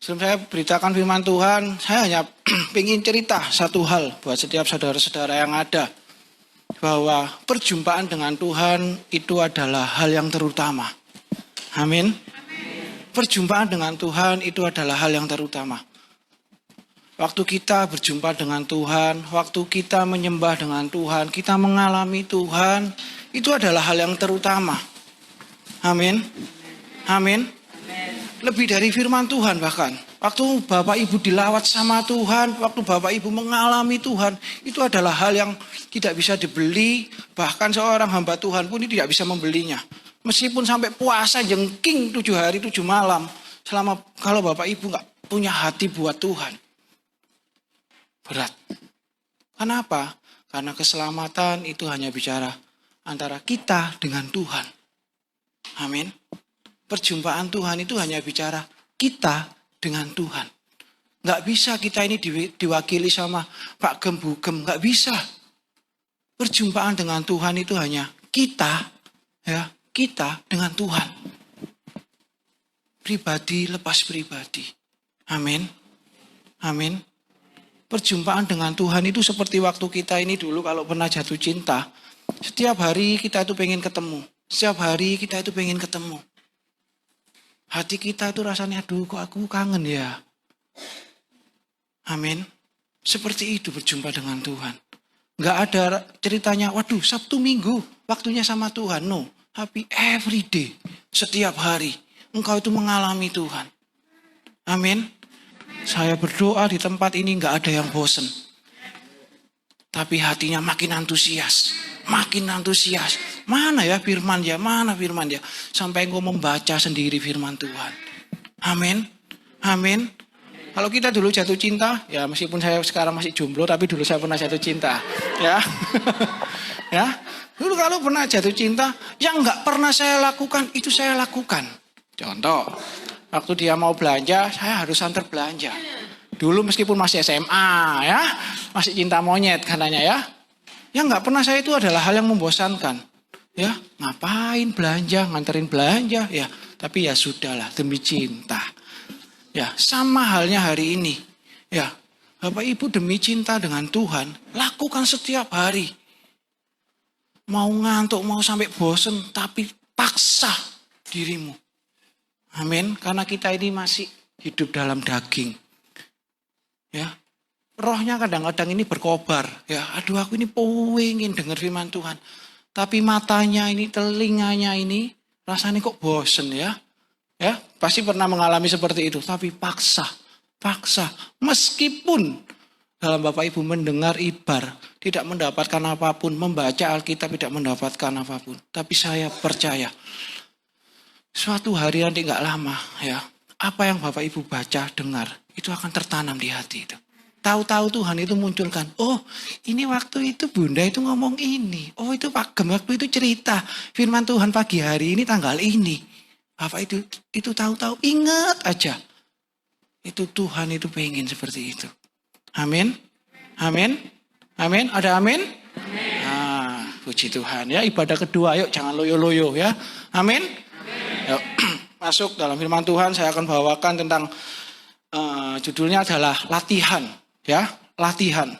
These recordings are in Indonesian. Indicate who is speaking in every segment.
Speaker 1: Sebelum saya beritakan firman Tuhan, saya hanya ingin cerita satu hal buat setiap saudara-saudara yang ada. Bahwa perjumpaan dengan Tuhan itu adalah hal yang terutama. Amin. Perjumpaan dengan Tuhan itu adalah hal yang terutama. Waktu kita berjumpa dengan Tuhan, waktu kita menyembah dengan Tuhan, kita mengalami Tuhan, itu adalah hal yang terutama. Amin. Amin. Lebih dari firman Tuhan bahkan. Waktu Bapak Ibu dilawat sama Tuhan, waktu Bapak Ibu mengalami Tuhan, itu adalah hal yang tidak bisa dibeli. Bahkan seorang hamba Tuhan pun tidak bisa membelinya. Meskipun sampai puasa jengking 7 hari 7 malam. Kalau Bapak Ibu nggak punya hati buat Tuhan. Berat. Kenapa? Karena keselamatan itu hanya bicara antara kita dengan Tuhan. Amin. Perjumpaan Tuhan itu hanya bicara kita dengan Tuhan. Nggak bisa kita ini diwakili sama Pak Gembugem. Nggak bisa. Perjumpaan dengan Tuhan itu hanya kita dengan Tuhan. Pribadi lepas pribadi. Amin. Amin. Perjumpaan dengan Tuhan itu seperti waktu kita ini dulu kalau pernah jatuh cinta. Setiap hari kita itu pengen ketemu. Setiap hari kita itu pengen ketemu. Hati kita itu rasanya, aduh kok aku kangen ya. Amin. Seperti itu berjumpa dengan Tuhan. Nggak ada ceritanya, waduh Sabtu Minggu waktunya sama Tuhan. No, tapi every day, setiap hari engkau itu mengalami Tuhan. Amin. Saya berdoa di tempat ini nggak ada yang bosen. Tapi hatinya makin antusias. Makin antusias. Mana ya firman ya? Mana firman ya? Sampai engkau membaca sendiri firman Tuhan. Amin. Amin. Kalau kita dulu jatuh cinta, ya meskipun saya sekarang masih jomblo, tapi dulu saya pernah jatuh cinta. Ya. Ya. Dulu kalau pernah jatuh cinta, yang nggak pernah saya lakukan, itu saya lakukan. Contoh, waktu dia mau belanja, saya harus antar belanja. Dulu meskipun masih SMA, ya. Masih cinta monyet katanya ya. Yang nggak pernah saya itu adalah hal yang membosankan. Ya, ngapain belanja, nganterin belanja, ya. Tapi ya sudahlah, demi cinta. Ya, sama halnya hari ini. Ya, Bapak Ibu demi cinta dengan Tuhan, lakukan setiap hari. Mau ngantuk, mau sampai bosen, tapi paksa dirimu. Amin, karena kita ini masih hidup dalam daging. Ya. Rohnya kadang-kadang ini berkobar. Ya, aduh aku ini pengen dengar firman Tuhan. Tapi matanya ini, telinganya ini, rasanya kok bosen ya. Ya, pasti pernah mengalami seperti itu. Tapi paksa. Meskipun dalam Bapak Ibu mendengar ibar, tidak mendapatkan apapun. Membaca Alkitab tidak mendapatkan apapun. Tapi saya percaya, suatu hari nanti gak lama ya. Apa yang Bapak Ibu baca, dengar, itu akan tertanam di hati itu. Tahu-tahu Tuhan itu munculkan. Oh, ini waktu itu Bunda itu ngomong ini. Oh, itu Pak Gem waktu itu cerita. Firman Tuhan pagi hari ini tanggal ini. Bapak itu tahu-tahu ingat aja. Itu Tuhan itu pengen seperti itu. Amin. Amin. Amin. Ada amin? Amin. Nah, puji Tuhan ya. Ibadah kedua, yuk jangan loyo-loyo ya. Amin. Yuk, masuk dalam firman Tuhan. Saya akan bawakan tentang judulnya adalah latihan. Ya, latihan.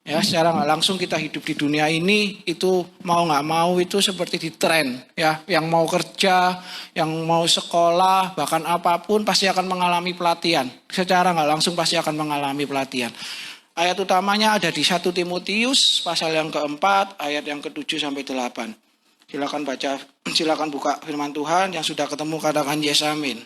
Speaker 1: Ya, secara nggak langsung kita hidup di dunia ini itu mau nggak mau itu seperti di tren. Ya, yang mau kerja, yang mau sekolah, bahkan apapun pasti akan mengalami pelatihan. Secara nggak langsung pasti akan mengalami pelatihan. Ayat utamanya ada di 1 Timotius pasal yang keempat, ayat yang ke-7 sampai 8. Silakan baca, silakan buka firman Tuhan. Yang sudah ketemu katakan yes amin.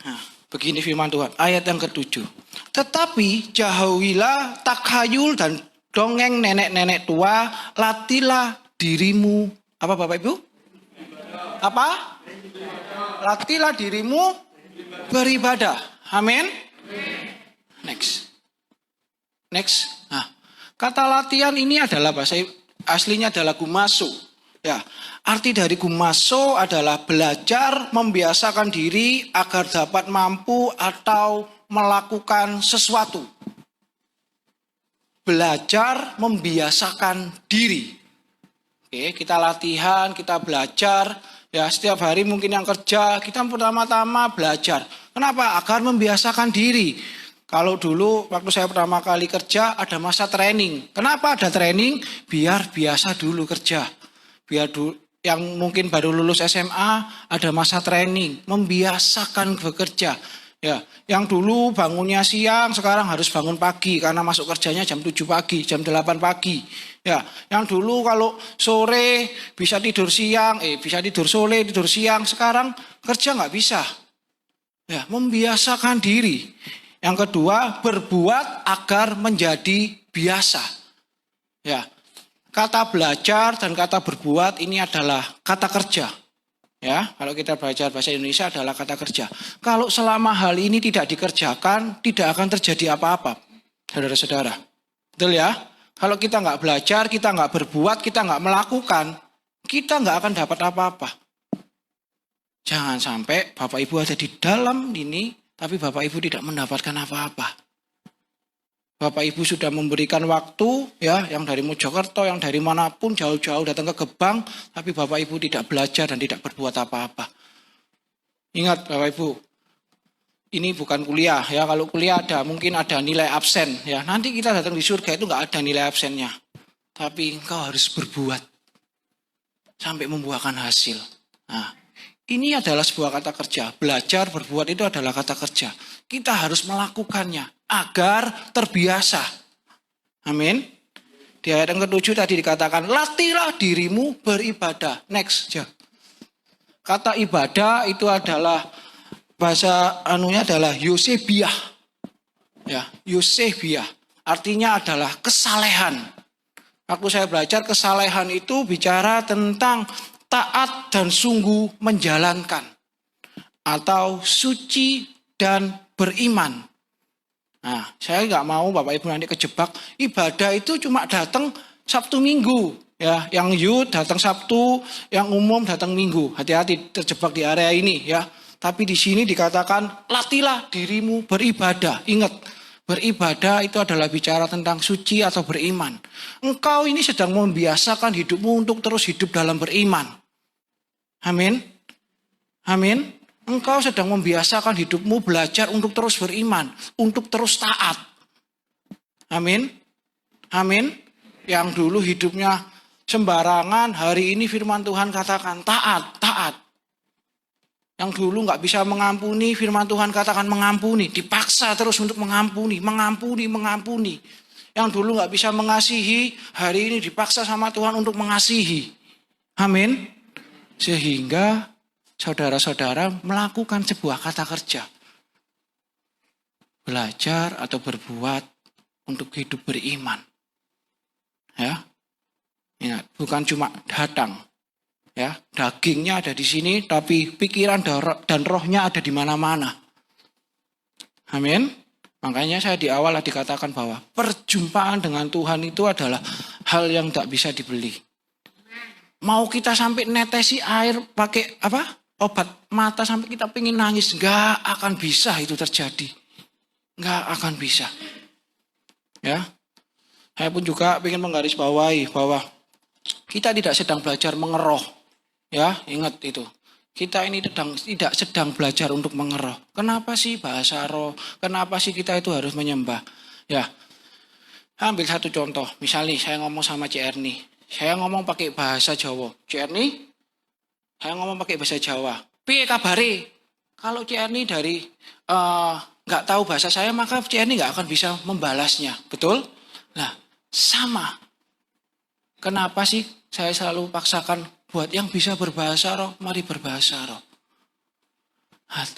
Speaker 1: Nah, begini firman Tuhan, ayat yang ke-7. Tetapi jauhilah takhayul dan dongeng nenek-nenek tua, latilah dirimu. Apa Bapak Ibu? Apa? Latilah dirimu beribadah. Amin. Next. Nah, kata latihan ini adalah bahasa aslinya adalah gumaso. Ya, arti dari gumaso adalah belajar membiasakan diri agar dapat mampu atau melakukan sesuatu. Belajar membiasakan diri. Oke, kita latihan, kita belajar Ya, setiap hari mungkin yang kerja, kita pertama-tama belajar. Kenapa? Agar membiasakan diri. Kalau dulu waktu saya pertama kali kerja ada masa training. Kenapa ada training? Biar biasa dulu kerja. Biar yang mungkin baru lulus SMA ada masa training, membiasakan bekerja. Ya, yang dulu bangunnya siang sekarang harus bangun pagi karena masuk kerjanya jam 7 pagi, jam 8 pagi. Ya, yang dulu kalau sore bisa tidur siang, bisa tidur sore, tidur siang, sekarang kerja nggak bisa. Ya, membiasakan diri. Yang kedua, berbuat agar menjadi biasa. Ya, kata belajar dan kata berbuat ini adalah kata kerja. Ya, kalau kita belajar bahasa Indonesia adalah kata kerja. Kalau selama hal ini tidak dikerjakan, tidak akan terjadi apa-apa, saudara-saudara. Betul ya? Kalau kita nggak belajar, kita nggak berbuat, kita nggak melakukan, kita nggak akan dapat apa-apa. Jangan sampai Bapak Ibu ada di dalam ini, tapi Bapak Ibu tidak mendapatkan apa-apa. Bapak Ibu sudah memberikan waktu, ya, yang dari Mojokerto, yang dari manapun, jauh-jauh datang ke Gebang, tapi Bapak Ibu tidak belajar dan tidak berbuat apa-apa. Ingat Bapak Ibu, ini bukan kuliah, ya. Kalau kuliah mungkin ada nilai absen, ya. Nanti kita datang di surga itu nggak ada nilai absennya. Tapi engkau harus berbuat sampai membuahkan hasil. Nah, ini adalah sebuah kata kerja. Belajar, berbuat itu adalah kata kerja. Kita harus melakukannya agar terbiasa. Amin. Di ayat yang ke-7 tadi dikatakan, latihlah dirimu beribadah. Next. Kata ibadah itu adalah bahasa adalah Yosebiah. Ya, Yosebiah. Artinya adalah kesalehan. Waktu saya belajar kesalehan itu bicara tentang taat dan sungguh menjalankan. Atau suci dan beriman. Nah, saya nggak mau Bapak Ibu nanti kejebak. Ibadah itu cuma datang Sabtu Minggu. Ya, yang youth datang Sabtu, yang umum datang Minggu. Hati-hati terjebak di area ini ya. Tapi di sini dikatakan latihlah dirimu beribadah. Ingat, beribadah itu adalah bicara tentang suci atau beriman. Engkau ini sedang membiasakan hidupmu untuk terus hidup dalam beriman. Amin. Amin. Engkau sedang membiasakan hidupmu belajar untuk terus beriman, untuk terus taat. Amin. Amin. Yang dulu hidupnya sembarangan, hari ini firman Tuhan katakan taat, taat. Yang dulu nggak bisa mengampuni, firman Tuhan katakan mengampuni, dipaksa terus untuk mengampuni, mengampuni, mengampuni. Yang dulu nggak bisa mengasihi, hari ini dipaksa sama Tuhan untuk mengasihi. Amin. Sehingga saudara-saudara melakukan sebuah kata kerja. Belajar atau berbuat untuk hidup beriman. Ya. Ingat, bukan cuma datang. Ya, dagingnya ada di sini tapi pikiran dan rohnya ada di mana-mana. Amin. Makanya saya di awal dikatakan bahwa perjumpaan dengan Tuhan itu adalah hal yang tak bisa dibeli. Mau kita sampai netesi air pakai apa? Obat mata sampai kita pengen nangis, nggak akan bisa itu terjadi, nggak akan bisa. Ya, saya pun juga pengen menggarisbawahi bahwa kita tidak sedang belajar mengeroh. Ya, ingat itu. Kita ini tidak sedang belajar untuk mengeroh. Kenapa sih bahasa roh? Kenapa sih kita itu harus menyembah? Ya, ambil satu contoh. Misalnya saya ngomong sama Cik Erni, saya ngomong pakai bahasa Jawa. Cik Erni, saya ngomong pakai bahasa Jawa. Piye kabare? Kalau Cik Erni dari nggak tahu bahasa saya, maka Cik Erni nggak akan bisa membalasnya. Betul? Nah, sama. Kenapa sih saya selalu paksakan buat yang bisa berbahasa roh, mari berbahasa roh.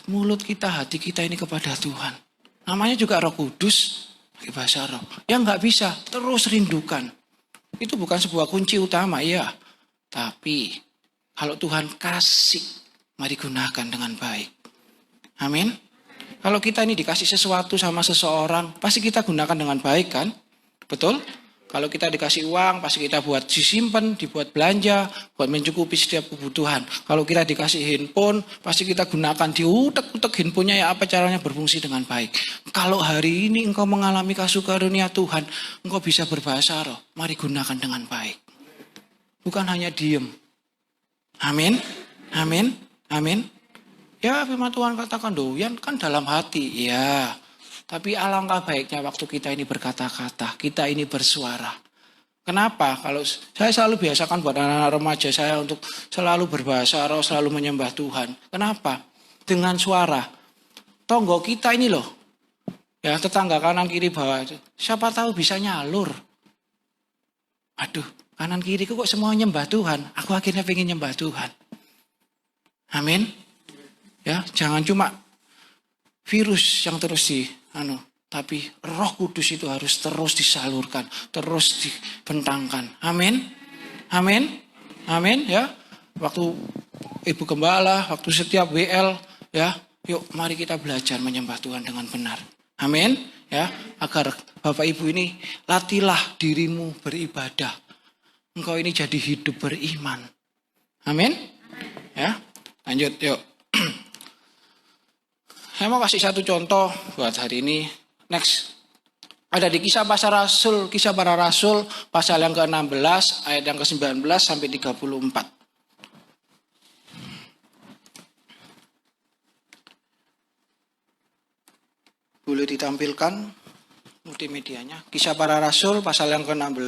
Speaker 1: Mulut kita, hati kita ini kepada Tuhan. Namanya juga Roh Kudus, pakai bahasa roh. Yang nggak bisa, terus rindukan. Itu bukan sebuah kunci utama, ya. Tapi kalau Tuhan kasih, mari gunakan dengan baik. Amin. Kalau kita ini dikasih sesuatu sama seseorang, pasti kita gunakan dengan baik kan? Betul? Kalau kita dikasih uang, pasti kita buat disimpan, dibuat belanja, buat mencukupi setiap kebutuhan. Kalau kita dikasih handphone, pasti kita gunakan, diutek-utek handphonenya ya apa caranya berfungsi dengan baik. Kalau hari ini engkau mengalami kasih karunia Tuhan, engkau bisa berbahasa roh, mari gunakan dengan baik. Bukan hanya diem. Amin. Amin. Amin. Ya firman Tuhan katakan doyan kan dalam hati. Ya. Tapi alangkah baiknya waktu kita ini berkata-kata. Kita ini bersuara. Kenapa? Kalau saya selalu biasakan buat anak-anak remaja saya untuk selalu berbahasa roh, selalu menyembah Tuhan. Kenapa? Dengan suara. Tonggo kita ini loh. Ya tetangga kanan kiri bawah. Siapa tahu bisa nyalur. Aduh, kanan kiri kok semua nyembah Tuhan. Aku akhirnya pengen nyembah Tuhan. Amin. Ya, jangan cuma virus yang terus tapi Roh Kudus itu harus terus disalurkan, terus dibentangkan. Amin. Amin. Amin ya. Waktu Ibu Gembala, waktu setiap WL ya, yuk mari kita belajar menyembah Tuhan dengan benar. Amin ya, agar Bapak Ibu ini latihlah dirimu beribadah. Engkau ini jadi hidup beriman. Amin. Ya. Lanjut yuk. Saya mau kasih satu contoh buat hari ini. Next. Ada di kisah para rasul pasal yang ke-16 ayat yang ke-19 sampai 34. Boleh ditampilkan multimedianya. Kisah para rasul pasal yang ke-16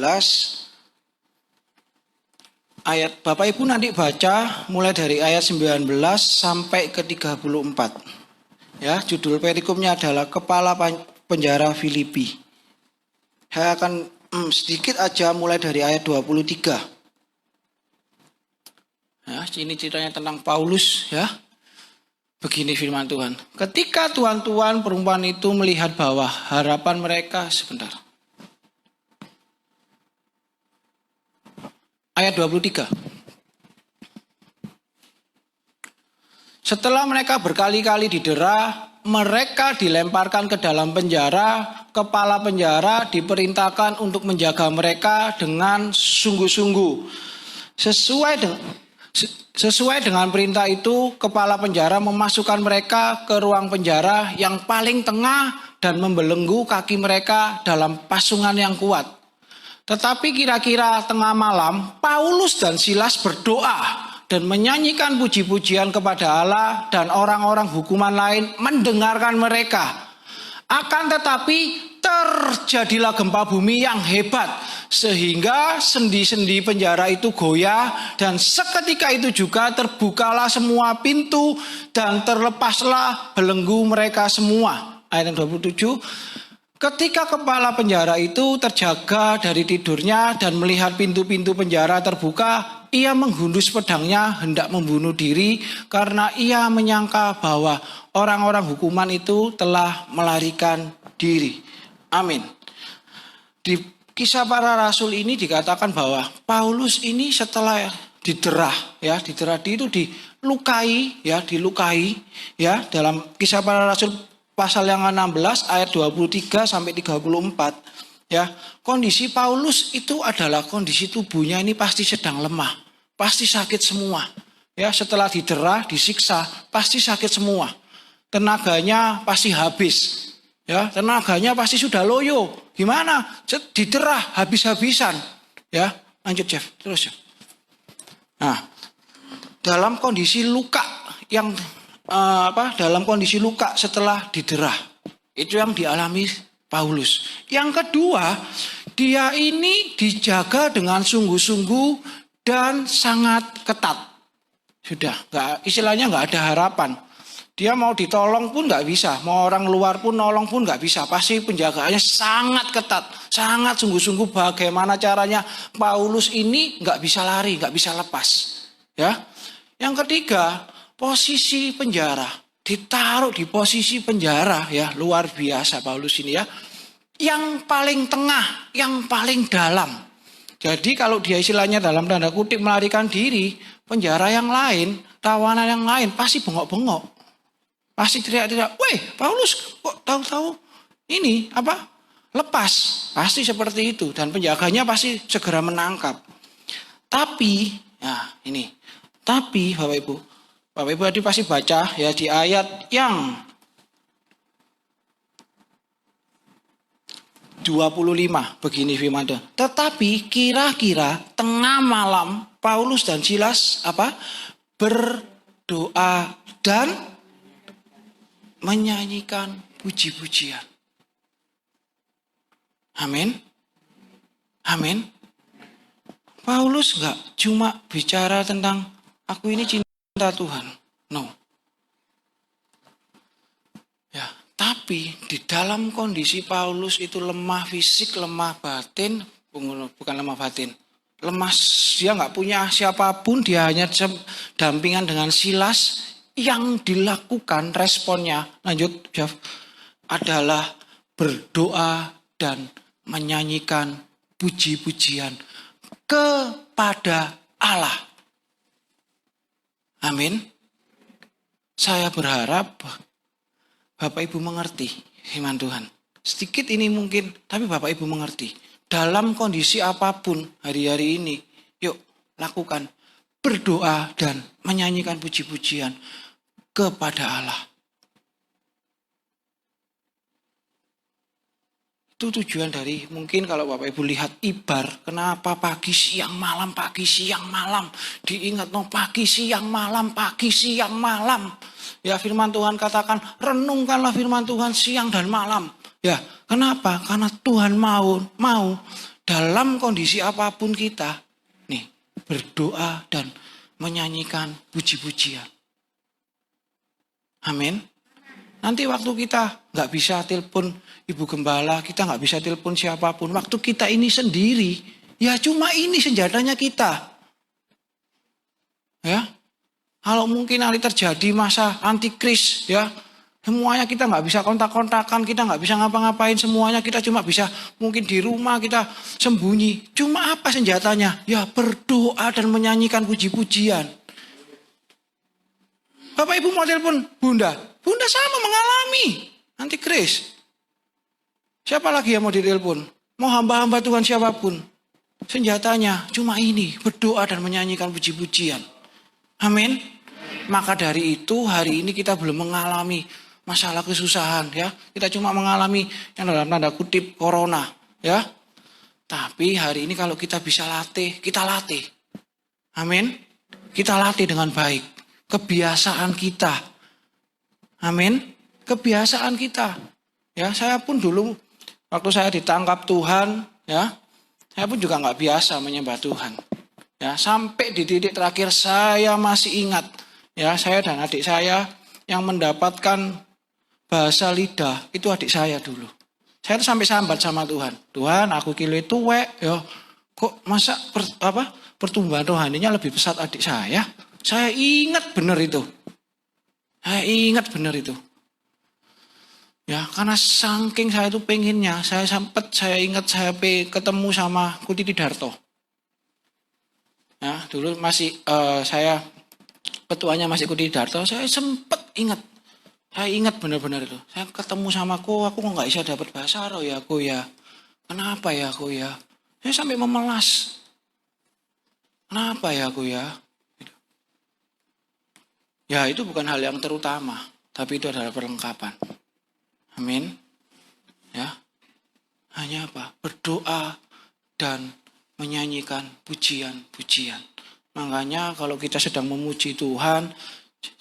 Speaker 1: ayat, Bapak Ibu nanti baca mulai dari ayat 19 sampai ke 34. Ya, judul perikopnya adalah Kepala Penjara Filipi. Saya akan sedikit aja mulai dari ayat 23. Ya, ini ceritanya tentang Paulus ya. Begini firman Tuhan. Ketika tuan-tuan perempuan itu melihat bahwa harapan mereka sebentar. Ayat 23. Setelah mereka berkali-kali didera, mereka dilemparkan ke dalam penjara. Kepala penjara diperintahkan untuk menjaga mereka dengan sungguh-sungguh. Sesuai dengan perintah itu, kepala penjara memasukkan mereka ke ruang penjara yang paling tengah dan membelenggu kaki mereka dalam pasungan yang kuat. Tetapi kira-kira tengah malam, Paulus dan Silas berdoa dan menyanyikan puji-pujian kepada Allah, dan orang-orang hukuman lain mendengarkan mereka. Akan tetapi terjadilah gempa bumi yang hebat, sehingga sendi-sendi penjara itu goyah, dan seketika itu juga terbukalah semua pintu dan terlepaslah belenggu mereka semua. Ayat 27. Ketika kepala penjara itu terjaga dari tidurnya dan melihat pintu-pintu penjara terbuka, ia menghundus pedangnya hendak membunuh diri karena ia menyangka bahwa orang-orang hukuman itu telah melarikan diri. Amin. Di kisah para rasul ini dikatakan bahwa Paulus ini setelah diderah itu dilukai ya dalam kisah para rasul pasal yang 16 ayat 23 sampai 34 ya. Kondisi Paulus itu adalah kondisi tubuhnya ini pasti sedang lemah, pasti sakit semua. Ya, setelah diderah, disiksa, pasti sakit semua. Tenaganya pasti habis. Ya, tenaganya pasti sudah loyo. Gimana? Diderah habis-habisan. Ya, lanjut Jeff, terus ya. Nah, dalam kondisi luka yang dalam kondisi luka setelah diderah. Itu yang dialami Paulus. Yang kedua, dia ini dijaga dengan sungguh-sungguh dan sangat ketat. Sudah, istilahnya nggak ada harapan. Dia mau ditolong pun nggak bisa, mau orang luar pun nolong pun nggak bisa. Pasti penjagaannya sangat ketat, sangat sungguh-sungguh. Bagaimana caranya Paulus ini nggak bisa lari, nggak bisa lepas. Ya, yang ketiga, posisi penjara, ditaruh di posisi penjara ya, luar biasa Paulus ini ya. Yang paling tengah, yang paling dalam. Jadi kalau dia istilahnya dalam tanda kutip melarikan diri, penjara yang lain, tawanan yang lain pasti bengok-bengok. Pasti teriak-teriak, "Weh, Paulus kok tahu-tahu ini lepas." Pasti seperti itu dan penjaganya pasti segera menangkap. Tapi Bapak Ibu tadi pasti baca ya di ayat yang 25 begini firman Tuhan. Tetapi kira-kira tengah malam Paulus dan Silas berdoa dan menyanyikan puji-pujian. Amin. Amin. Paulus enggak cuma bicara tentang aku ini cinta Tuhan. No. Ya, tapi di dalam kondisi Paulus itu lemah fisik, lemah batin, bukan lemah batin. Lemah, dia enggak punya siapapun, dia hanya dampingan dengan Silas. Yang dilakukan responnya, lanjut Jeff, adalah berdoa dan menyanyikan puji-pujian kepada Allah. Amin. Saya berharap Bapak Ibu mengerti firman Tuhan. Sedikit ini mungkin, tapi Bapak Ibu mengerti. Dalam kondisi apapun hari-hari ini, yuk lakukan berdoa dan menyanyikan puji-pujian kepada Allah. Itu tujuan dari, mungkin kalau Bapak Ibu lihat Ibar, kenapa pagi siang malam diingat pagi siang malam. Ya, firman Tuhan katakan renungkanlah firman Tuhan siang dan malam. Ya, kenapa? Karena Tuhan mau dalam kondisi apapun kita nih berdoa dan menyanyikan puji-pujian. Amin. Nanti waktu kita nggak bisa telepon Ibu Gembala, kita nggak bisa telepon siapapun. Waktu kita ini sendiri, ya cuma ini senjatanya kita. Ya, kalau mungkin nanti terjadi masa antikris, ya semuanya kita nggak bisa kontak-kontakan, kita nggak bisa ngapa-ngapain, semuanya kita cuma bisa mungkin di rumah kita sembunyi. Cuma apa senjatanya? Ya berdoa dan menyanyikan puji-pujian. Bapak Ibu mau telepon Bunda sama mengalami antikris. Siapa lagi yang mau ditelepon? Mau hamba-hamba Tuhan siapapun. Senjatanya cuma ini, berdoa dan menyanyikan puji-pujian. Amin. Maka dari itu hari ini kita belum mengalami masalah kesusahan, ya. Kita cuma mengalami yang dalam tanda kutip corona, ya. Tapi hari ini kalau kita bisa latih, kita latih. Amin. Kita latih dengan baik. Kebiasaan kita. Amin. Kebiasaan kita. Ya, saya pun dulu waktu saya ditangkap Tuhan, ya. Saya pun juga nggak biasa menyembah Tuhan. Ya, sampai di titik terakhir saya masih ingat, ya, saya dan adik saya yang mendapatkan bahasa lidah itu adik saya dulu. Saya tuh sampai sambat sama Tuhan. Tuhan, aku kilo tuwek, ya. Kok masa pertumbuhan rohaninya lebih pesat adik saya? Saya ingat benar itu. Ya, karena saking saya itu pengennya, saya ingat saya ketemu sama Kutiti Darto. Ya, dulu masih saya ketuanya masih Kutiti Darto, saya sempat ingat. Saya ingat benar-benar itu. Saya ketemu sama aku kok nggak bisa dapat bahasa roh ya aku ya. Kenapa ya aku ya? Saya sampai memelas. Kenapa ya aku ya? Ya itu bukan hal yang terutama, tapi itu adalah perlengkapan. Amin. Ya. Hanya apa? Berdoa dan menyanyikan pujian-pujian. Makanya kalau kita sedang memuji Tuhan,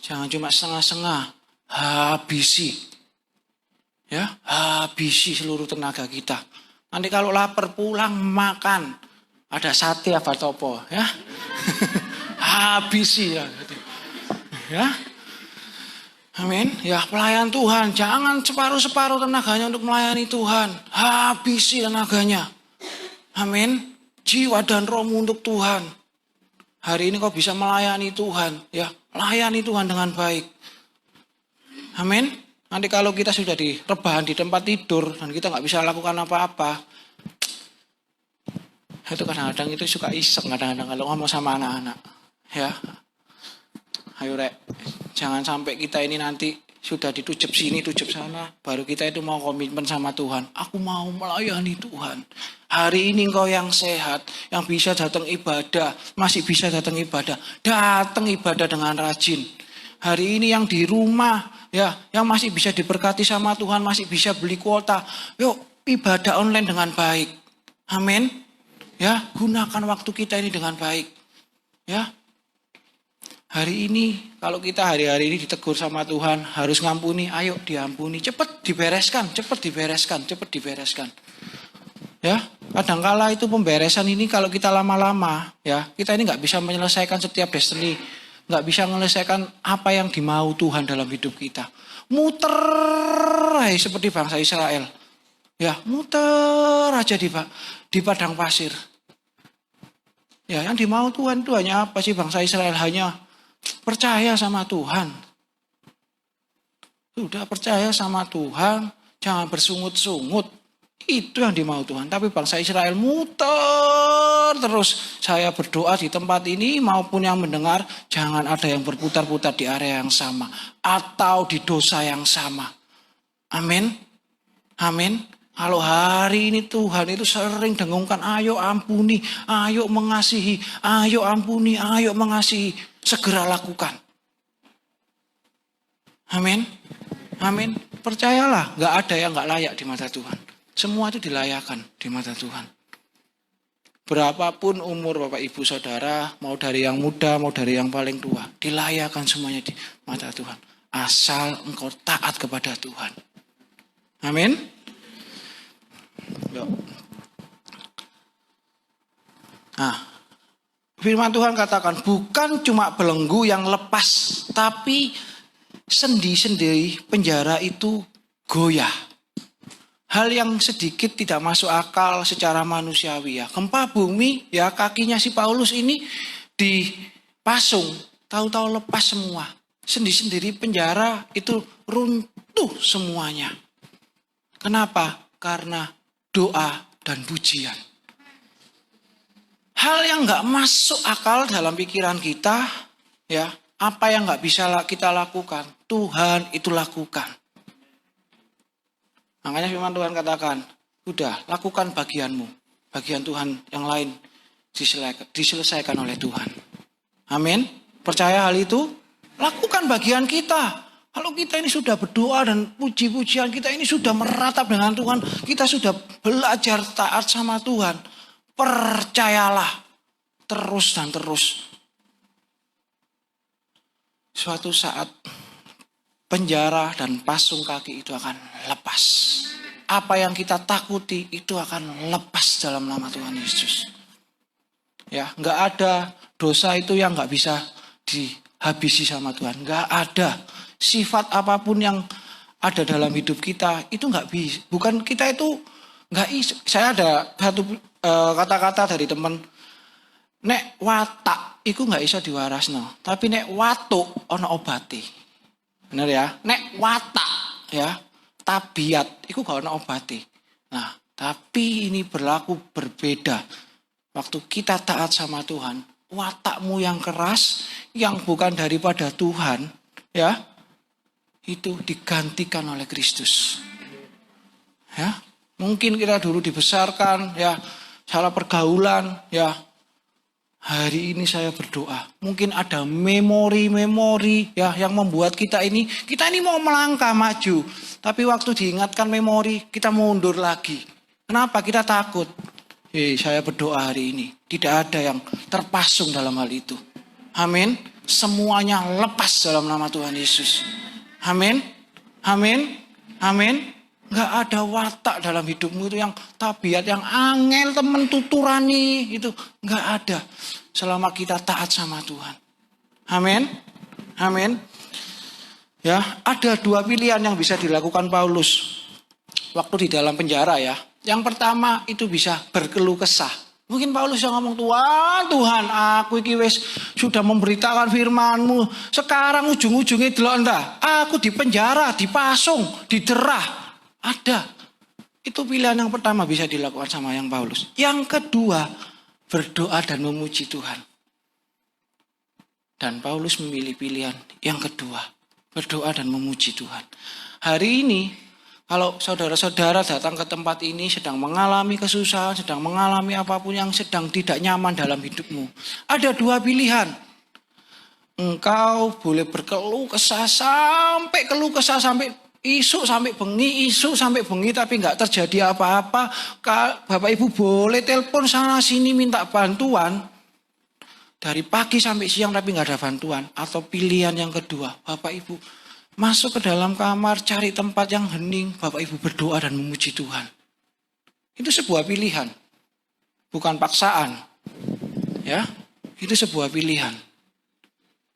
Speaker 1: jangan cuma setengah-setengah, habisi. Ya, habisi seluruh tenaga kita. Nanti kalau lapar pulang makan, ada sate apa topo, ya. Habisi ya. Ya. Amin. Ya, pelayan Tuhan, jangan separuh-separuh tenaganya untuk melayani Tuhan. Habisi tenaganya. Amin. Jiwa dan rohmu untuk Tuhan. Hari ini kau bisa melayani Tuhan, ya. Layani Tuhan dengan baik. Amin. Nanti kalau kita sudah di rebahan di tempat tidur dan kita nggak bisa lakukan apa-apa, itu kadang-kadang itu suka iseng kadang-kadang kalau ngomong sama anak-anak, ya. Ayo rek, jangan sampai kita ini nanti sudah ditujup sini, tujup sana, baru kita itu mau komitmen sama Tuhan. Aku mau melayani Tuhan. Hari ini engkau yang sehat, yang bisa datang ibadah, masih bisa datang ibadah dengan rajin. Hari ini yang di rumah, ya, yang masih bisa diberkati sama Tuhan, masih bisa beli kuota, yuk ibadah online dengan baik. Amin. Ya, gunakan waktu kita ini dengan baik. Ya. Hari ini, kalau kita hari-hari ini ditegur sama Tuhan, harus ngampuni, ayo diampuni. Cepat dibereskan, cepat dibereskan, cepat dibereskan. Ya, kadangkala itu pemberesan ini kalau kita lama-lama, ya, kita ini nggak bisa menyelesaikan setiap destiny, nggak bisa menyelesaikan apa yang dimau Tuhan dalam hidup kita. Muter seperti bangsa Israel. Ya, muter aja di padang pasir. Ya, yang dimau Tuhan itu hanya apa sih bangsa Israel? Hanya percaya sama Tuhan. Sudah percaya sama Tuhan, jangan bersungut-sungut. Itu yang dimau Tuhan. Tapi bangsa Israel muter terus. Saya berdoa di tempat ini maupun yang mendengar, jangan ada yang berputar-putar di area yang sama. Atau di dosa yang sama. Amin. Amin. Kalau hari ini Tuhan itu sering dengungkan, ayo ampuni, ayo mengasihi, ayo ampuni, ayo mengasihi. Segera lakukan. Amin. Amin. Percayalah, gak ada yang gak layak di mata Tuhan. Semua itu dilayakan di mata Tuhan. Berapapun umur Bapak Ibu Saudara, mau dari yang muda, mau dari yang paling tua, dilayakan semuanya di mata Tuhan. Asal engkau taat kepada Tuhan. Amin. Nah, firman Tuhan katakan, bukan cuma belenggu yang lepas, tapi sendi-sendi penjara itu goyah. Hal yang sedikit tidak masuk akal secara manusiawi ya. Gempa bumi ya, kakinya si Paulus ini dipasung, tahu-tahu lepas semua. Sendi-sendi penjara itu runtuh semuanya. Kenapa? Karena doa dan pujian. Hal yang nggak masuk akal dalam pikiran kita, ya, apa yang nggak bisa kita lakukan, Tuhan itu lakukan. Makanya firman Tuhan katakan, udah lakukan bagianmu, bagian Tuhan yang lain diselesaikan oleh Tuhan. Amin. Percaya hal itu? Lakukan bagian kita. Kalau kita ini sudah berdoa dan puji-pujian, kita ini sudah meratap dengan Tuhan, kita sudah belajar taat sama Tuhan. Percayalah, terus dan terus. Suatu saat penjara dan pasung kaki itu akan lepas. Apa yang kita takuti itu akan lepas dalam nama Tuhan Yesus. Ya, nggak ada dosa itu yang nggak bisa dihabisi sama Tuhan. Nggak ada. Sifat apapun yang ada dalam hidup kita itu nggak bisa. Bukan kita itu nggak. Saya ada satu kata-kata dari teman. Nek watak itu nggak bisa diwarasno. Tapi nek watuk ono obati. Benar ya? Nek watak ya, tabiat itu gak ono obati. Nah, tapi ini berlaku berbeda. Waktu kita taat sama Tuhan, watakmu yang keras, yang bukan daripada Tuhan, ya, itu digantikan oleh Kristus. Ya, mungkin kita dulu dibesarkan, ya, salah pergaulan, ya. Hari ini saya berdoa. Mungkin ada memori-memori, ya, yang membuat kita ini mau melangkah maju. Tapi waktu diingatkan memori, kita mundur lagi. Kenapa? Kita takut. Saya berdoa hari ini. Tidak ada yang terpasung dalam hal itu. Amin. Semuanya lepas dalam nama Tuhan Yesus. Amin. Amin. Amin. Gak ada watak dalam hidupmu itu yang tabiat, yang angel temen tuturani itu. Gak ada. Selama kita taat sama Tuhan. Amin. Amin. Ya, ada dua pilihan yang bisa dilakukan Paulus waktu di dalam penjara ya. Yang pertama itu bisa berkeluh kesah. Mungkin Paulus yang ngomong, Tuhan, aku iki wis sudah memberitakan firman-Mu. Sekarang ujung-ujungnya delok enggak? Aku di penjara, dipasung, diderah. Ada. Itu pilihan yang pertama bisa dilakukan sama yang Paulus. Yang kedua, berdoa dan memuji Tuhan. Dan Paulus memilih pilihan yang kedua, berdoa dan memuji Tuhan. Hari ini, kalau saudara-saudara datang ke tempat ini sedang mengalami kesusahan, sedang mengalami apapun yang sedang tidak nyaman dalam hidupmu. Ada dua pilihan. Engkau boleh berkeluh kesah sampai isu sampai bengi tapi nggak terjadi apa-apa. Bapak Ibu boleh telepon sana sini minta bantuan. dari pagi sampai siang tapi nggak ada bantuan. Atau pilihan yang kedua, Bapak Ibu masuk ke dalam kamar, cari tempat yang hening, Bapak Ibu berdoa dan memuji Tuhan. Itu sebuah pilihan, bukan paksaan. Ya, itu sebuah pilihan.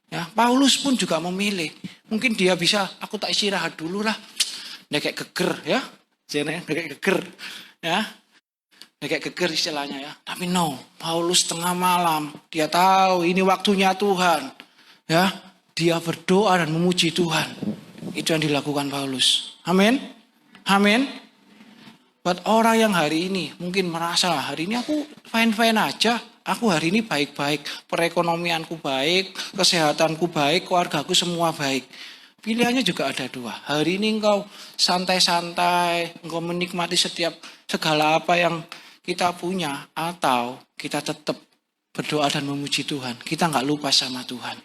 Speaker 1: Ya, Paulus pun juga memilih. Mungkin dia bisa, aku tak istirahat dulu lah. Dia kayak geger ya. Dia kayak geger. Ya. Dia kayak geger istilahnya ya. Tapi no, Paulus tengah malam. Dia tahu ini waktunya Tuhan. Ya, dia berdoa dan memuji Tuhan. Itu yang dilakukan Paulus. Amin. Amin. Buat orang yang hari ini mungkin merasa hari ini aku fine-fine aja. Aku hari ini baik-baik. Perekonomianku baik, kesehatanku baik, keluargaku semua baik. Pilihannya juga ada dua. Hari ini engkau santai-santai, engkau menikmati segala apa yang kita punya. Atau kita tetap berdoa dan memuji Tuhan. Kita nggak lupa sama Tuhan.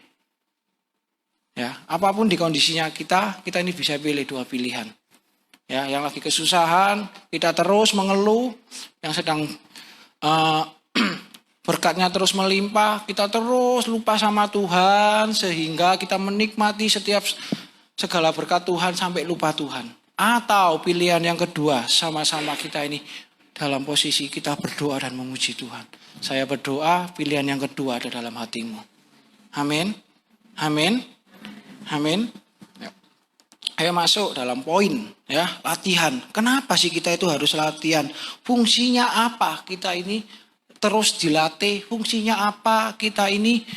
Speaker 1: Ya, apapun di kondisinya kita ini bisa pilih dua pilihan. Ya, yang lagi kesusahan, kita terus mengeluh, yang sedang berkatnya terus melimpah, kita terus lupa sama Tuhan sehingga kita menikmati segala berkat Tuhan sampai lupa Tuhan. Atau pilihan yang kedua, sama-sama kita ini dalam posisi kita berdoa dan memuji Tuhan. Saya berdoa, pilihan yang kedua ada dalam hatimu. Amin. Amin. Amin. Ayo masuk dalam poin ya, latihan. Kenapa sih kita itu harus latihan? Fungsinya apa kita ini terus dilatih? Fungsinya apa kita ini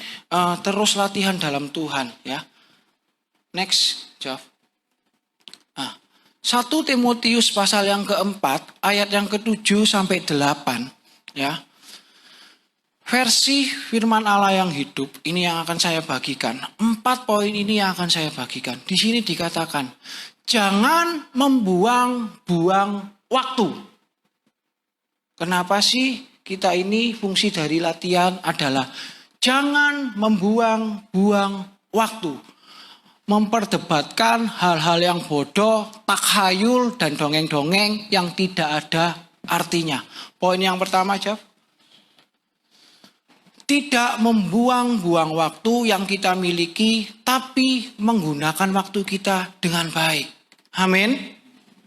Speaker 1: terus latihan dalam Tuhan ya? Next, Jeff. 1 Timotius pasal yang keempat, ayat yang ke-7 sampai 8 ya. Versi firman Allah yang hidup, ini yang akan saya bagikan. 4 poin ini yang akan saya bagikan. Di sini dikatakan, jangan membuang-buang waktu. Kenapa sih kita ini fungsi dari latihan adalah jangan membuang-buang waktu. Memperdebatkan hal-hal yang bodoh, takhayul, dan dongeng-dongeng yang tidak ada artinya. Poin yang pertama, Jeff. Tidak membuang-buang waktu yang kita miliki, tapi menggunakan waktu kita dengan baik. Amin.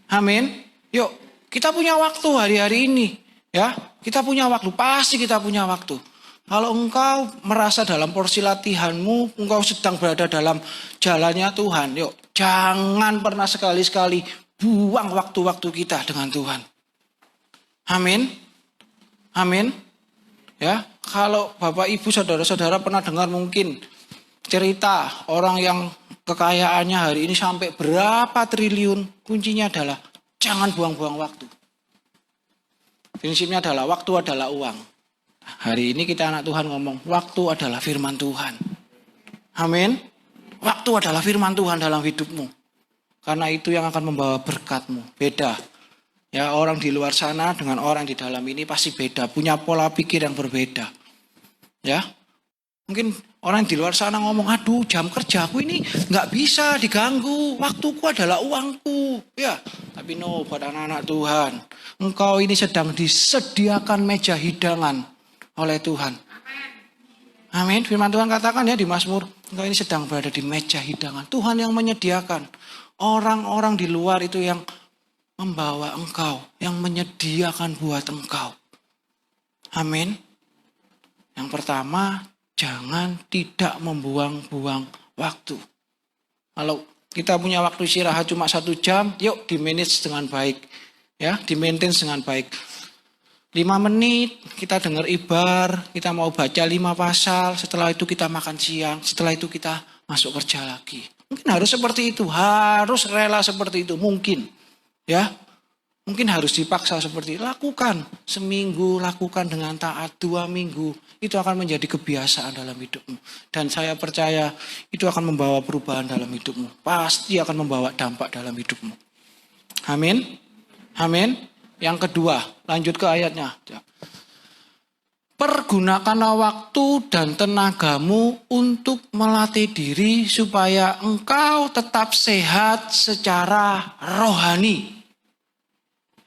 Speaker 1: Amin. Yuk, kita punya waktu hari-hari ini. Ya, kita punya waktu. Pasti kita punya waktu. Kalau engkau merasa dalam porsi latihanmu, engkau sedang berada dalam jalannya Tuhan. Yuk, jangan pernah sekali-sekali buang waktu-waktu kita dengan Tuhan. Amin. Amin. Ya, kalau Bapak Ibu saudara-saudara pernah dengar mungkin cerita orang yang kekayaannya hari ini sampai berapa triliun, kuncinya adalah jangan buang-buang waktu. Prinsipnya adalah waktu adalah uang. Hari ini kita anak Tuhan ngomong, waktu adalah firman Tuhan. Amin. Waktu adalah firman Tuhan dalam hidupmu. Karena itu yang akan membawa berkatmu. Beda. Ya, orang di luar sana dengan orang di dalam ini pasti beda, punya pola pikir yang berbeda. Ya, mungkin orang di luar sana ngomong, aduh jam kerjaku ini nggak bisa diganggu, waktuku adalah uangku. Ya, tapi no, buat anak-anak Tuhan, engkau ini sedang disediakan meja hidangan oleh Tuhan. Amin. Firman Tuhan katakan ya di Mazmur, engkau ini sedang berada di meja hidangan. Tuhan yang menyediakan. Orang-orang di luar itu yang membawa engkau, yang menyediakan buat engkau. Amin. Yang pertama, jangan tidak membuang-buang waktu. Kalau kita punya waktu istirahat cuma 1 jam, yuk di-manage dengan baik. Ya, di-maintain dengan baik. 5 menit kita dengar ibar, kita mau baca 5 pasal, setelah itu kita makan siang, setelah itu kita masuk kerja lagi. Mungkin harus seperti itu, harus rela seperti itu, mungkin. Ya, mungkin harus dipaksa seperti itu. Lakukan seminggu, lakukan dengan taat 2 minggu. Itu akan menjadi kebiasaan dalam hidupmu. Dan saya percaya itu akan membawa perubahan dalam hidupmu. Pasti akan membawa dampak dalam hidupmu. Amin. Amin. Yang kedua, lanjut ke ayatnya. Pergunakanlah waktu dan tenagamu untuk melatih diri supaya engkau tetap sehat secara rohani.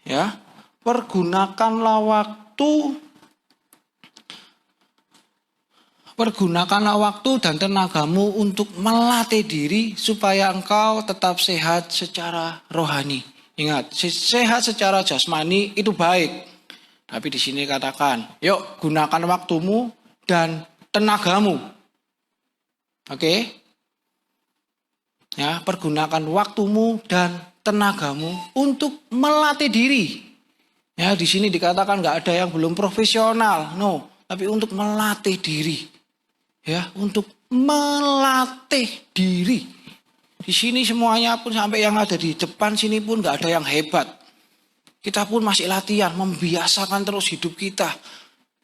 Speaker 1: Ya, pergunakanlah waktu Pergunakanlah waktu dan tenagamu untuk melatih diri supaya engkau tetap sehat secara rohani. Ingat, sehat secara jasmani itu baik. Tapi di sini katakan, yuk gunakan waktumu dan tenagamu. Oke? Ya, pergunakan waktumu dan tenagamu untuk melatih diri. Ya, di sini dikatakan nggak ada yang belum profesional, no, tapi untuk melatih diri. Ya, untuk melatih diri. Di sini semuanya pun sampai yang ada di depan sini pun nggak ada yang hebat. Kita pun masih latihan, membiasakan terus hidup kita.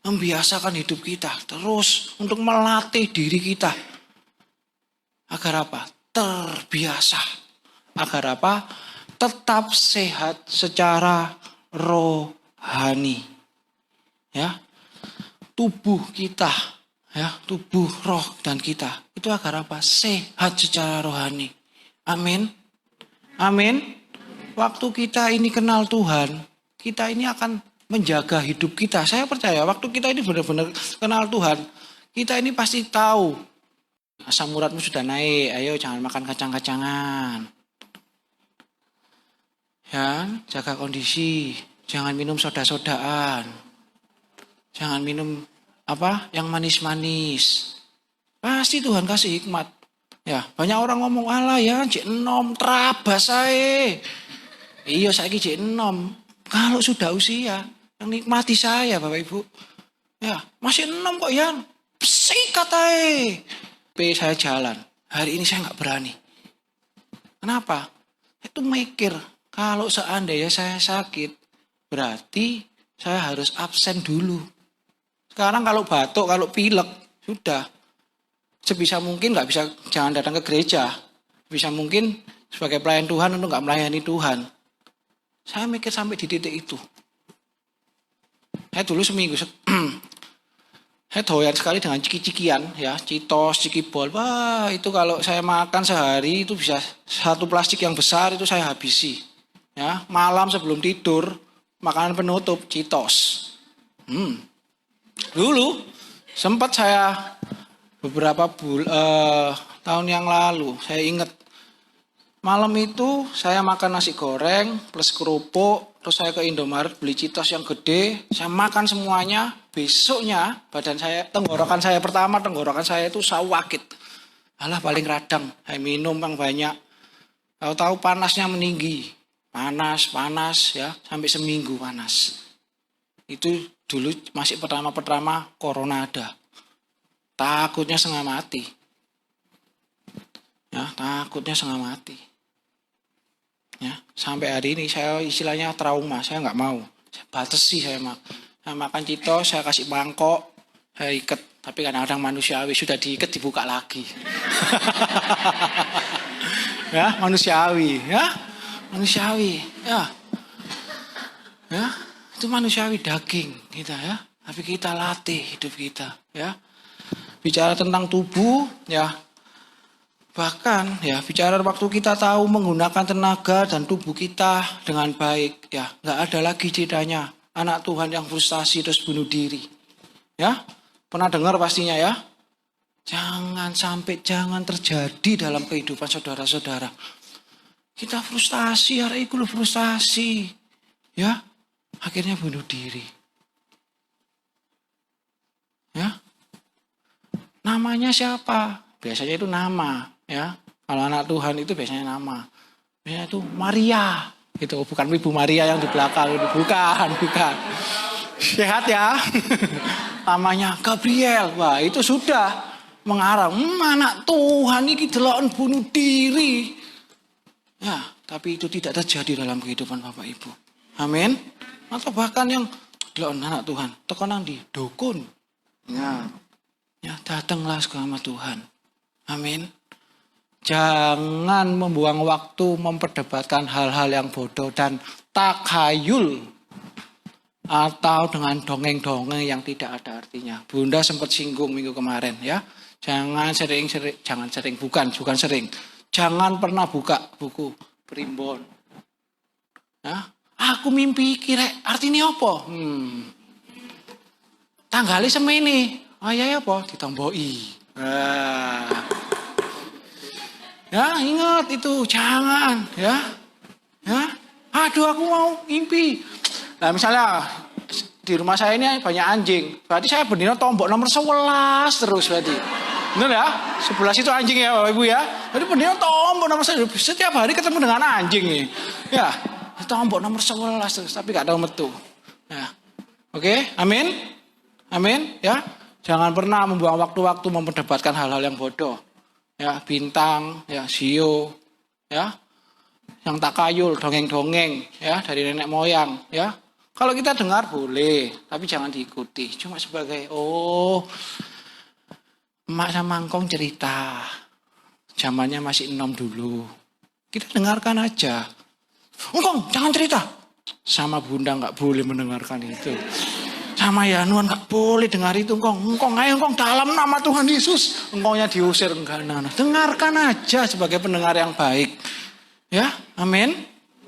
Speaker 1: Membiasakan hidup kita terus untuk melatih diri kita. Agar apa? Terbiasa. Agar apa? Tetap sehat secara rohani. Ya. Tubuh kita, ya, tubuh roh dan kita itu agar apa? Sehat secara rohani. Amin. Amin. Waktu kita ini kenal Tuhan, kita ini akan menjaga hidup kita. Saya percaya waktu kita ini benar-benar kenal Tuhan, kita ini pasti tahu asam uratmu sudah naik, ayo jangan makan kacang-kacangan. Ya, jaga kondisi, jangan minum soda-sodaan. Jangan minum yang manis-manis. Pasti Tuhan kasih hikmat. Ya, banyak orang ngomong alah ya, jek enom trabas ae. Iya, saiki jek enom. Kalau sudah usia, yang nikmati saya Bapak Ibu. Ya, masih enom kok ya. Sikat ae. Saya jalan. Hari ini saya nggak berani. Kenapa? Itu mikir, kalau seandainya saya sakit, berarti saya harus absen dulu. Sekarang kalau batuk, kalau pilek, sudah. Sebisa mungkin jangan datang ke gereja. Bisa mungkin sebagai pelayan Tuhan untuk nggak melayani Tuhan. Saya mikir sampai di titik itu. Saya dulu seminggu, saya doyan sekali dengan ciki-cikian, ya, Citos, Cikibol. Wah, itu kalau saya makan sehari itu bisa 1 plastik yang besar itu saya habisi. Ya, malam sebelum tidur, makanan penutup Citos. Dulu sempat saya beberapa tahun yang lalu, saya ingat malam itu saya makan nasi goreng plus kerupuk, terus saya ke Indomaret beli Citos yang gede, saya makan semuanya. Besoknya tenggorokan saya itu sakit. Alah paling radang, saya minum yang banyak. Tahu panasnya meninggi, panas ya, sampai seminggu panas. Itu dulu masih pertama corona ada. Takutnya setengah mati. Ya, takutnya setengah mati. Ya, sampai hari ini saya istilahnya trauma, saya nggak mau. Saya batasi saya makan Citos, saya kasih mangkok, saya ikat. Tapi kadang-kadang manusiawi sudah diikat dibuka lagi. Ya, manusiawi, ya. Manusiawi, ya. Ya. Itu manusiawi daging kita, ya. Tapi kita latih hidup kita, ya. Bicara tentang tubuh, ya. Bahkan ya bicara waktu kita tahu menggunakan tenaga dan tubuh kita dengan baik, ya. Nggak ada lagi ceritanya anak Tuhan yang frustasi terus bunuh diri. Ya. Pernah dengar pastinya ya. Jangan terjadi dalam kehidupan saudara-saudara. Kita frustasi, hari itu frustasi. Ya. Akhirnya bunuh diri. Ya. Namanya siapa? Biasanya itu nama, ya. Kalau anak Tuhan itu biasanya nama. Biasanya itu Maria. Itu bukan Ibu Maria yang di belakang itu, bukan. Sehat ya. Namanya Gabriel. Wah, itu sudah mengarah. Anak Tuhan ini delok bunuh diri. Ya, tapi itu tidak terjadi dalam kehidupan Bapak Ibu. Amin. Atau bahkan yang delok anak Tuhan, tekan di dukun. Ya, datanglah sama Tuhan. Amin. Jangan membuang waktu memperdebatkan hal-hal yang bodoh dan takhayul atau dengan dongeng-dongeng yang tidak ada artinya. Bunda sempat singgung minggu kemarin ya. Jangan sering. Jangan pernah buka buku primbon. Ya, aku mimpi kira artinya apa? Tanggalnya semene. Ayahe apa? Ditomboki. Ya, ingat itu, jangan ya. Ya. Aduh, aku mau ngimpi. Nah, misalnya di rumah saya ini banyak anjing. Berarti saya berdiri tombol nomor 11 terus berarti. Benar ya? 11 itu anjing ya Bapak Ibu ya. Jadi berdiri tombol nomor 11. Setiap hari ketemu dengan anjing nih. Ya, tombol nomor 11 terus. Tapi gak tahu metu. Ya. Oke, amin. Amin ya. Jangan pernah membuang waktu-waktu memperdebatkan hal-hal yang bodoh. Ya, bintang, ya, sio, ya. Yang takayul, dongeng-dongeng ya dari nenek moyang ya. Kalau kita dengar boleh, tapi jangan diikuti. Cuma sebagai emak sama engkong cerita. Zamannya masih enom dulu. Kita dengarkan aja. Engkong jangan cerita. Sama bunda nggak boleh mendengarkan itu. Sama Yanuan nggak boleh dengar itu engkong. Engkong ayo engkong dalam nama Tuhan Yesus. Engkongnya diusir enggak. Nah, dengarkan aja sebagai pendengar yang baik. Ya, amin.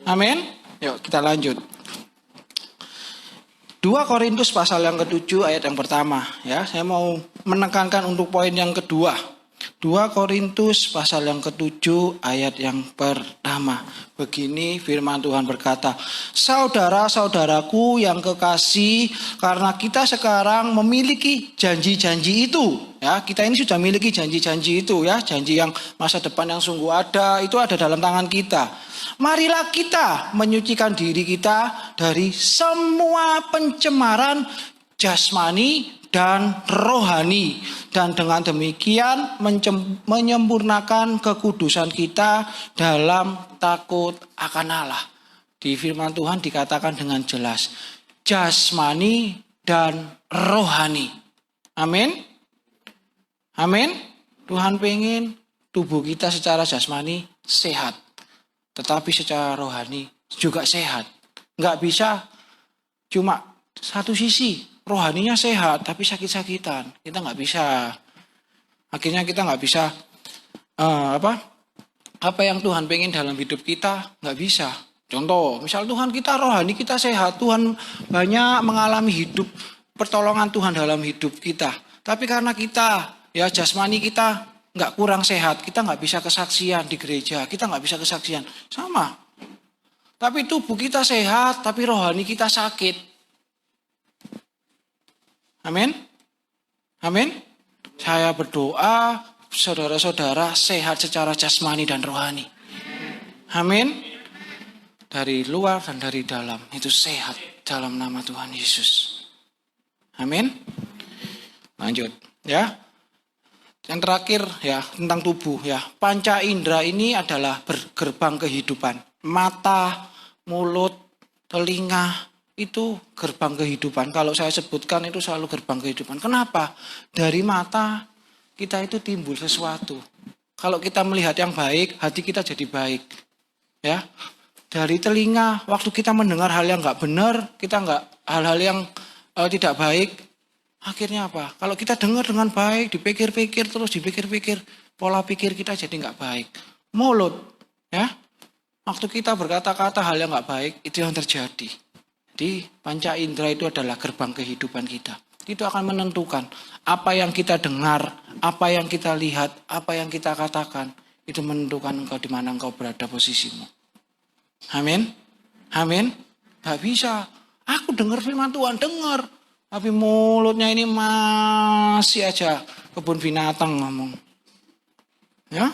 Speaker 1: Amin. Yuk kita lanjut. 2 Korintus pasal yang ke-7 ayat yang pertama. Ya, saya mau menekankan untuk poin yang kedua. 2 Korintus pasal yang ke-7 ayat yang pertama. Begini firman Tuhan berkata, saudara-saudaraku yang kekasih, karena kita sekarang memiliki janji-janji itu. Ya, kita ini sudah memiliki janji-janji itu ya, janji yang masa depan yang sungguh ada, itu ada dalam tangan kita. Marilah kita menyucikan diri kita dari semua pencemaran jasmani dan rohani, dan dengan demikian menyempurnakan kekudusan kita dalam takut akan Allah. Di firman Tuhan dikatakan dengan jelas, jasmani dan rohani. Amin. Amin. Tuhan pengen tubuh kita secara jasmani sehat, tetapi secara rohani juga sehat. Nggak bisa cuma satu sisi. Rohaninya sehat tapi sakit-sakitan, kita nggak bisa. Akhirnya kita nggak bisa apa yang Tuhan pengen dalam hidup kita nggak bisa. Contoh, misal Tuhan kita rohani kita sehat, Tuhan banyak mengalami hidup pertolongan Tuhan dalam hidup kita. Tapi karena kita ya jasmani kita nggak kurang sehat, kita nggak bisa kesaksian di gereja, kita nggak bisa kesaksian sama. Tapi tubuh kita sehat, tapi rohani kita sakit. Amin. Amin. Saya berdoa saudara-saudara sehat secara jasmani dan rohani. Amin. Dari luar dan dari dalam itu sehat dalam nama Tuhan Yesus. Amin. Lanjut ya. Yang terakhir ya tentang tubuh ya. Panca indera ini adalah gerbang kehidupan. Mata, mulut, telinga, itu gerbang kehidupan. Kalau saya sebutkan itu selalu gerbang kehidupan. Kenapa? Dari mata kita itu timbul sesuatu. Kalau kita melihat yang baik, hati kita jadi baik. Ya. Dari telinga, waktu kita mendengar hal yang nggak benar, kita nggak hal-hal yang tidak baik, akhirnya apa? Kalau kita dengar dengan baik, dipikir-pikir terus dipikir-pikir, pola pikir kita jadi nggak baik. Mulut, ya. Waktu kita berkata-kata hal yang nggak baik, itu yang terjadi. Jadi panca indera itu adalah gerbang kehidupan kita. Itu akan menentukan apa yang kita dengar, apa yang kita lihat, apa yang kita katakan. Itu menentukan engkau di mana engkau berada posisimu. Amin. Amin. Gak bisa. Aku dengar firman Tuhan, dengar. Tapi mulutnya ini masih aja kebun binatang ngomong. Ya.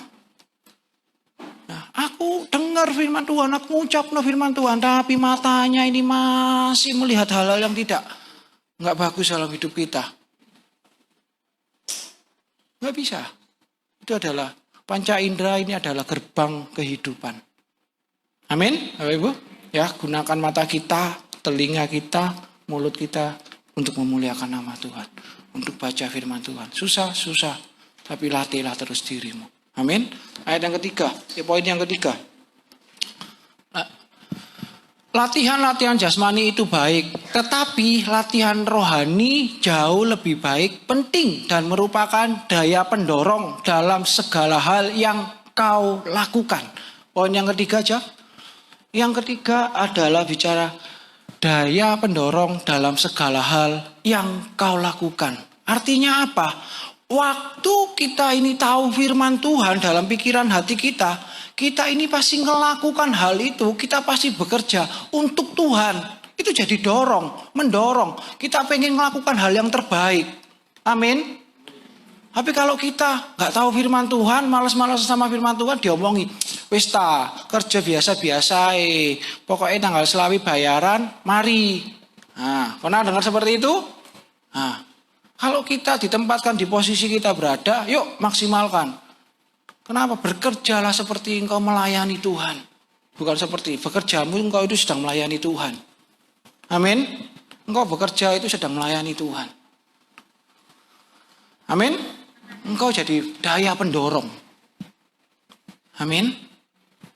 Speaker 1: Nah, aku dengar firman Tuhan, aku ucap firman Tuhan, tapi matanya ini masih melihat hal-hal yang nggak bagus dalam hidup kita. Nggak bisa. Itu adalah panca indera, ini adalah gerbang kehidupan. Amin, Bapak Ibu. Ya, gunakan mata kita, telinga kita, mulut kita untuk memuliakan nama Tuhan, untuk baca firman Tuhan. Susah, tapi latihlah terus dirimu. Amin. Ayat yang ketiga, poin yang ketiga. Latihan-latihan jasmani itu baik, tetapi latihan rohani jauh lebih baik, penting, dan merupakan daya pendorong dalam segala hal yang kau lakukan. Poin yang ketiga aja. Yang ketiga adalah bicara daya pendorong dalam segala hal yang kau lakukan. Artinya apa? Waktu kita ini tahu firman Tuhan dalam pikiran hati kita, kita ini pasti melakukan hal itu, kita pasti bekerja untuk Tuhan. Itu jadi mendorong. Kita pengen melakukan hal yang terbaik. Amin. Tapi kalau kita nggak tahu firman Tuhan, malas-malas sama firman Tuhan, diomongi, wis ta, kerja biasa-biasa, pokoknya tanggal selawi bayaran, mari. Nah, pernah dengar seperti itu? Nah, kalau kita ditempatkan di posisi kita berada, yuk maksimalkan. Kenapa? Bekerjalah seperti engkau melayani Tuhan. Bukan seperti bekerjamu engkau itu sedang melayani Tuhan. Amin. Engkau bekerja itu sedang melayani Tuhan. Amin. Engkau jadi daya pendorong. Amin.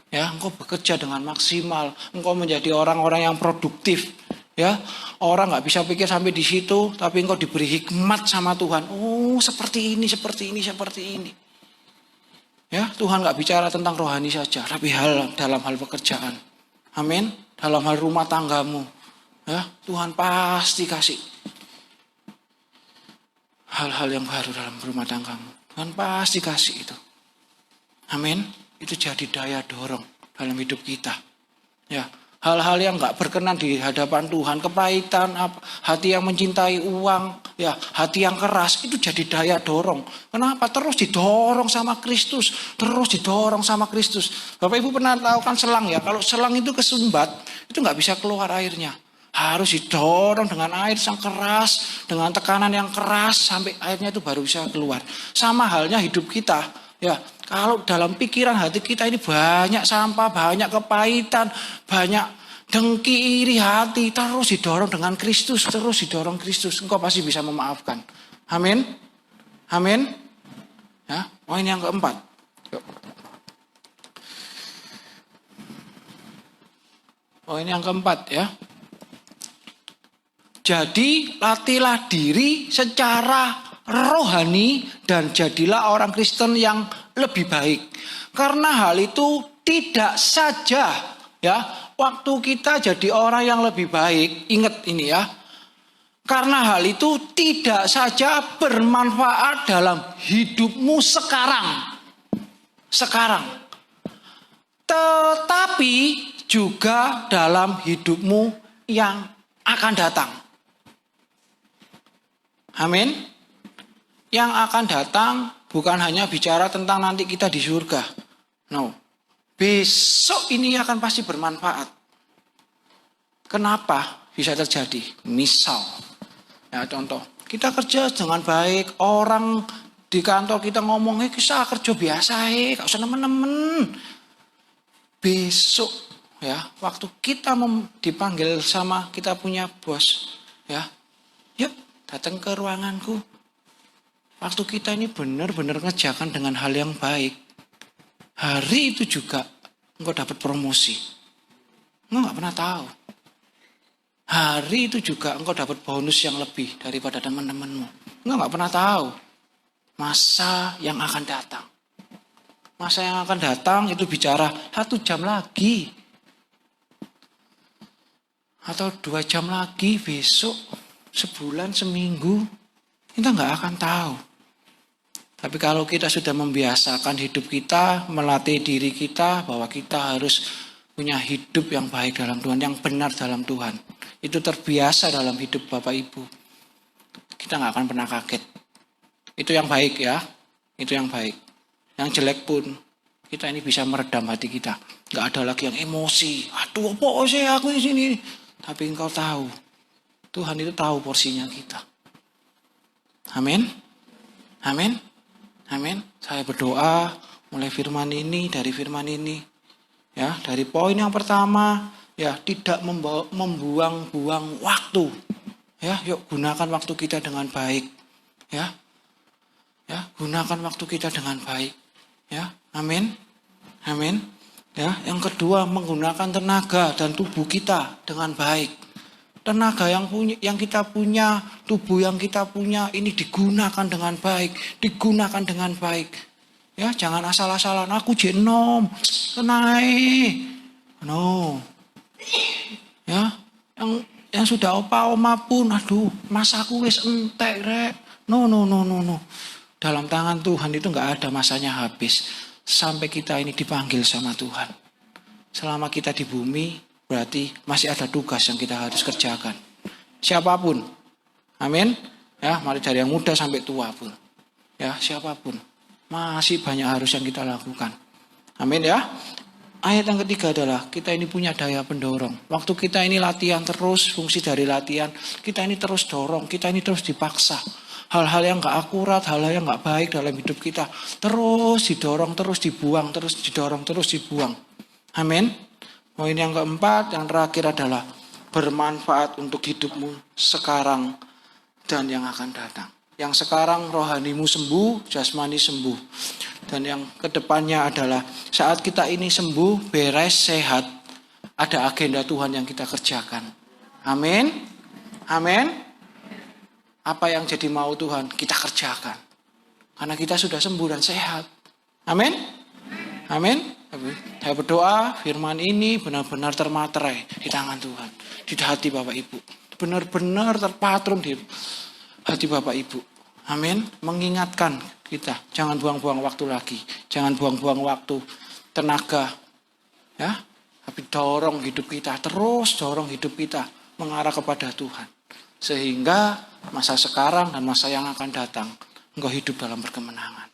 Speaker 1: Ya, engkau bekerja dengan maksimal. Engkau menjadi orang-orang yang produktif. Ya, orang nggak bisa pikir sampai di situ, tapi engkau diberi hikmat sama Tuhan. Oh, seperti ini. Ya, Tuhan nggak bicara tentang rohani saja, tapi dalam hal pekerjaan. Amin. Dalam hal rumah tanggamu. Ya, Tuhan pasti kasih hal-hal yang baru dalam rumah tanggamu. Tuhan pasti kasih itu. Amin. Itu jadi daya dorong dalam hidup kita. Ya, hal-hal yang nggak berkenan di hadapan Tuhan, kepahitan, hati yang mencintai uang, ya, hati yang keras, itu jadi daya dorong. Kenapa? Terus didorong sama Kristus, Bapak Ibu pernah tahu kan selang ya? Kalau selang itu kesumbat, itu nggak bisa keluar airnya. Harus didorong dengan air yang keras, dengan tekanan yang keras, sampai airnya itu baru bisa keluar. Sama halnya hidup kita. Ya, kalau dalam pikiran hati kita ini banyak sampah, banyak kepahitan, banyak dengki, iri hati, terus didorong dengan Kristus, engkau pasti bisa memaafkan. Amin. Amin. Ya, poin yang keempat. Poin yang keempat ya. Jadi latihlah diri secara rohani dan jadilah orang Kristen yang lebih baik. Karena hal itu tidak saja ya, waktu kita jadi orang yang lebih baik, ingat ini ya. Karena hal itu tidak saja bermanfaat dalam hidupmu sekarang. Tetapi juga dalam hidupmu yang akan datang. Amin. Yang akan datang bukan hanya bicara tentang nanti kita di surga. No. Besok ini akan pasti bermanfaat. Kenapa bisa terjadi? Misal, ya contoh, kita kerja dengan baik, orang di kantor kita ngomong, kita kerja biasa, gak usah nemen-nemen. Besok, ya, waktu kita dipanggil sama kita punya bos, ya, yuk datang ke ruanganku. Waktu kita ini benar-benar ngerjakan dengan hal yang baik, hari itu juga engkau dapat promosi. Engkau gak pernah tahu. Hari itu juga engkau dapat bonus yang lebih daripada teman-temanmu. Engkau gak pernah tahu masa yang akan datang. Masa yang akan datang itu bicara 1 jam lagi. Atau 2 jam lagi, besok, sebulan, seminggu. Kita gak akan tahu. Tapi kalau kita sudah membiasakan hidup kita, melatih diri kita bahwa kita harus punya hidup yang baik dalam Tuhan, yang benar dalam Tuhan. Itu terbiasa dalam hidup Bapak Ibu. Kita gak akan pernah kaget. Itu yang baik ya. Itu yang baik. Yang jelek pun kita ini bisa meredam hati kita. Gak ada lagi yang emosi. Aduh apa sih aku di sini. Tapi engkau tahu. Tuhan itu tahu porsinya kita. Amin. Amin. Amin. Saya berdoa mulai dari firman ini. Ya, dari poin yang pertama, ya, tidak membuang-buang waktu. Ya, yuk gunakan waktu kita dengan baik. Ya. Ya, gunakan waktu kita dengan baik. Ya, amin. Amin. Ya, yang kedua, menggunakan tenaga dan tubuh kita dengan baik. Tenaga yang kita punya, tubuh yang kita punya ini digunakan dengan baik, Ya, jangan asal-asalan aku jenom, tenai. No. Ya, yang sudah opa oma pun, aduh, masaku wis entek rek. No, no, no, no, no. Dalam tangan Tuhan itu nggak ada masanya habis. Sampai kita ini dipanggil sama Tuhan. Selama kita di bumi, berarti masih ada tugas yang kita harus kerjakan. Siapapun. Amin. Ya, mari dari yang muda sampai tua pun. Ya, siapapun. Masih banyak harus yang kita lakukan. Amin ya. Ayat yang ketiga adalah kita ini punya daya pendorong. Waktu kita ini latihan terus, fungsi dari latihan, kita ini terus dorong, kita ini terus dipaksa. Hal-hal yang gak akurat, hal-hal yang gak baik dalam hidup kita, terus didorong, terus dibuang, terus didorong, terus dibuang. Amin. Poin yang keempat, yang terakhir adalah bermanfaat untuk hidupmu sekarang dan yang akan datang. Yang sekarang rohanimu sembuh, jasmani sembuh. Dan yang kedepannya adalah saat kita ini sembuh, beres, sehat, ada agenda Tuhan yang kita kerjakan. Amin. Amin. Apa yang jadi mau Tuhan, kita kerjakan. Karena kita sudah sembuh dan sehat. Amin. Amin. Saya berdoa firman ini benar-benar termaterai di tangan Tuhan. Di hati Bapak Ibu. Benar-benar terpatrum di hati Bapak Ibu. Amin. Mengingatkan kita. Jangan buang-buang waktu lagi. Jangan buang-buang waktu, tenaga. Ya. Tapi dorong hidup kita. Terus dorong hidup kita mengarah kepada Tuhan. Sehingga masa sekarang dan masa yang akan datang, engkau hidup dalam berkemenangan.